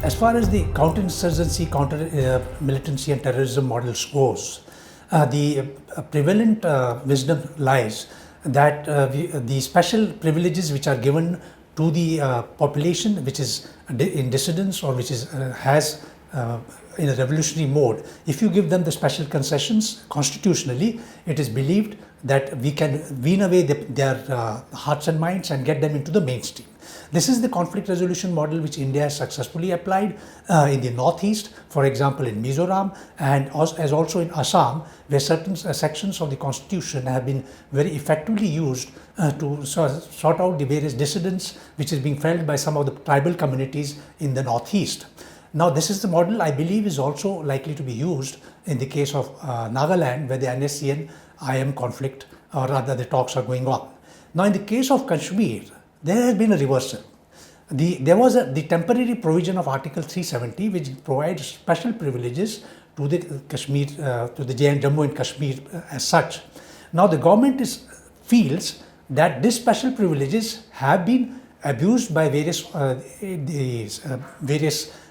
As far as the counterinsurgency, militancy and terrorism models goes, the prevalent wisdom lies that the special privileges which are given to the population which is in dissidence or which is has in a revolutionary mode, if you give them the special concessions constitutionally, it is believed that we can wean away their hearts and minds and get them into the mainstream. This is the conflict resolution model which India has successfully applied in the northeast, for example in Mizoram, and as also in Assam, where certain sections of the constitution have been very effectively used to sort out the various dissidents which is being felt by some of the tribal communities in the northeast. Now, this is the model I believe is also likely to be used in the case of Nagaland, where the NSCN-IM conflict, or rather the talks are going on. Now, in the case of Kashmir, there has been a reversal. There was the temporary provision of Article 370, which provides special privileges to the Kashmir, to the Jammu and Kashmir as such. Now, the government feels that these special privileges have been abused by various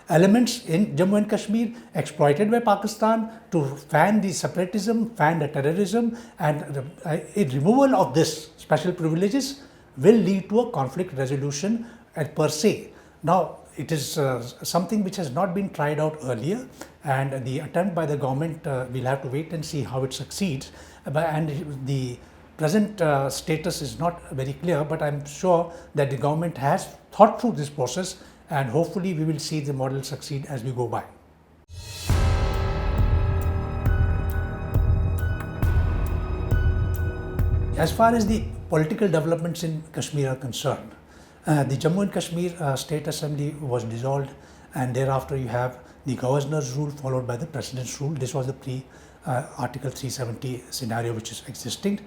elements in Jammu and Kashmir, exploited by Pakistan to fan the separatism, fan the terrorism, and a removal of this special privileges will lead to a conflict resolution per se. Now, it is something which has not been tried out earlier, and the attempt by the government, we'll have to wait and see how it succeeds. And the present status is not very clear, but I'm sure that the government has thought through this process, and hopefully we will see the model succeed as we go by. As far as the political developments in Kashmir are concerned, the Jammu and Kashmir State Assembly was dissolved, and thereafter you have the governor's rule followed by the president's rule. This was the pre-Article 370 scenario which is existing.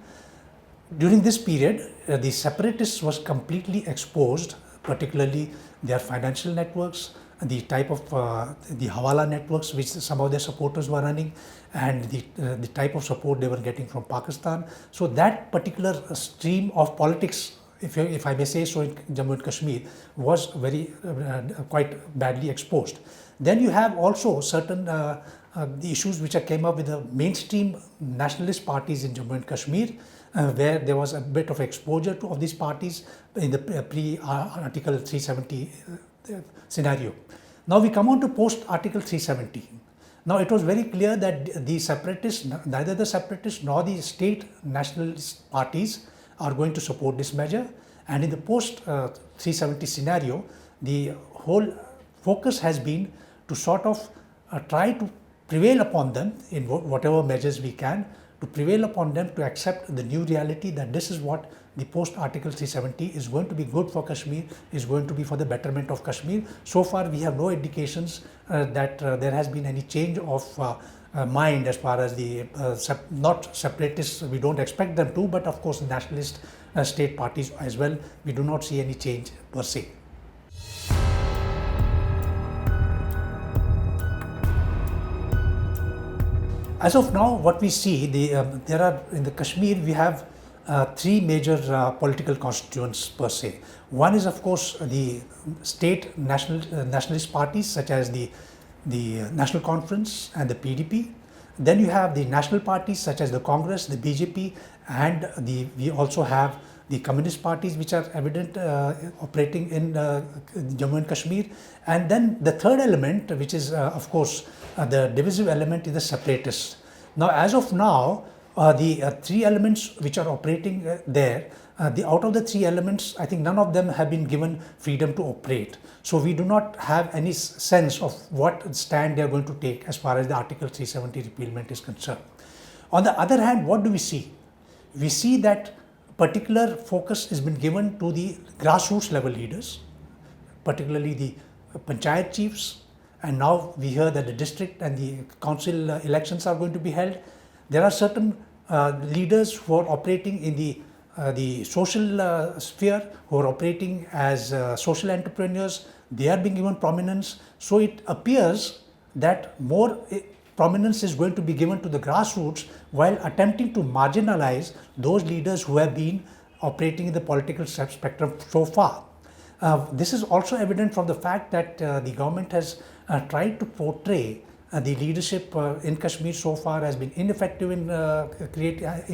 During this period, the separatists was completely exposed, particularly their financial networks, the type of the Hawala networks which some of their supporters were running, and the type of support they were getting from Pakistan. So that particular stream of politics, if I may say so, in Jammu and Kashmir was very quite badly exposed. Then you have also certain the issues which came up with the mainstream nationalist parties in Jammu and Kashmir, where there was a bit of exposure of these parties in the pre-Article 370 scenario. Now we come on to post-Article 370. Now it was very clear that the separatists, neither the separatists nor the state nationalist parties are going to support this measure, and in the post-370 scenario, the whole focus has been to sort of try to prevail upon them in whatever measures we can, to prevail upon them to accept the new reality that this is what the post-Article 370 is going to be good for Kashmir, is going to be for the betterment of Kashmir. So far we have no indications that there has been any change of mind as far as the not separatists, we don't expect them to, but of course the nationalist state parties as well, we do not see any change per se. As of now, what we see, there are in the Kashmir, we have three major political constituents per se. One is, of course, the state nationalist parties such as the National Conference and the PDP. Then you have the national parties such as the Congress, the BJP, and we also have the communist parties which are evident operating in Jammu and Kashmir. And then the third element, which is of course the divisive element, is the separatists. Now, as of now, the three elements which are operating there, out of the three elements, I think none of them have been given freedom to operate. So we do not have any sense of what stand they are going to take as far as the Article 370 repealment is concerned. On the other hand, what do we see? We see that particular focus has been given to the grassroots level leaders, particularly the panchayat chiefs, and now we hear that the district and the council elections are going to be held. There are certain leaders who are operating in the social sphere, who are operating as social entrepreneurs. They are being given prominence. So it appears that more prominence is going to be given to the grassroots while attempting to marginalize those leaders who have been operating in the political spectrum so far. This is also evident from the fact that the government has tried to portray the leadership in Kashmir so far has been ineffective in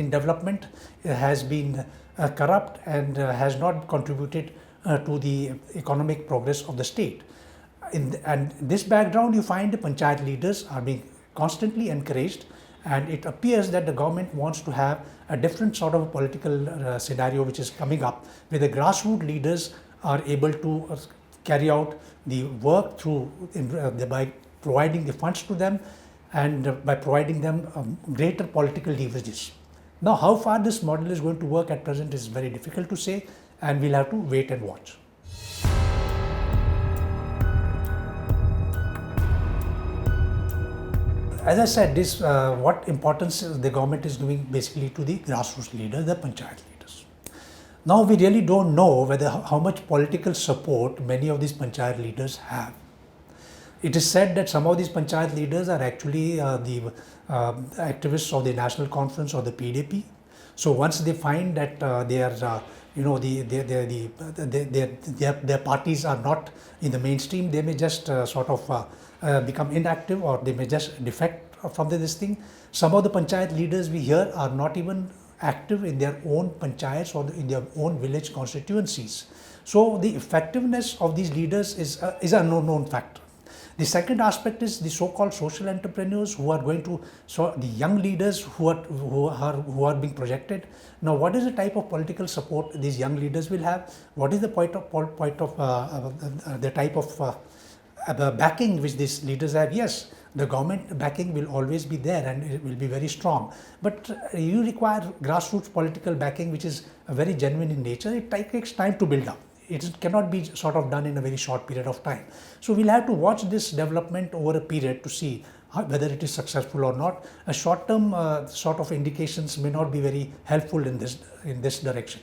development, has been corrupt, and has not contributed to the economic progress of the state. And this background, you find the panchayat leaders are being constantly encouraged, and it appears that the government wants to have a different sort of a political scenario which is coming up, where the grassroots leaders are able to carry out the work through by providing the funds to them and by providing them greater political leverages. Now, how far this model is going to work at present is very difficult to say, and we'll have to wait and watch. As I said, this what importance the government is giving basically to the grassroots leaders, the panchayat leaders. Now, we really don't know whether how much political support many of these panchayat leaders have. It is said that some of these panchayat leaders are actually the activists of the National Conference or the PDP. So once they find that their parties are not in the mainstream, they may just become inactive, or they may just defect from this thing. Some of the panchayat leaders we hear are not even active in their own panchayats or in their own village constituencies. So the effectiveness of these leaders is an unknown factor. The second aspect is the so-called social entrepreneurs who are going to, the young leaders who are being projected. Now, what is the type of political support these young leaders will have? What is the the type of backing which these leaders have? Yes, the government backing will always be there and it will be very strong. But you require grassroots political backing which is very genuine in nature. It takes time to build up. It cannot be sort of done in a very short period of time. So we'll have to watch this development over a period to see whether it is successful or not. A short-term sort of indications may not be very helpful in this direction.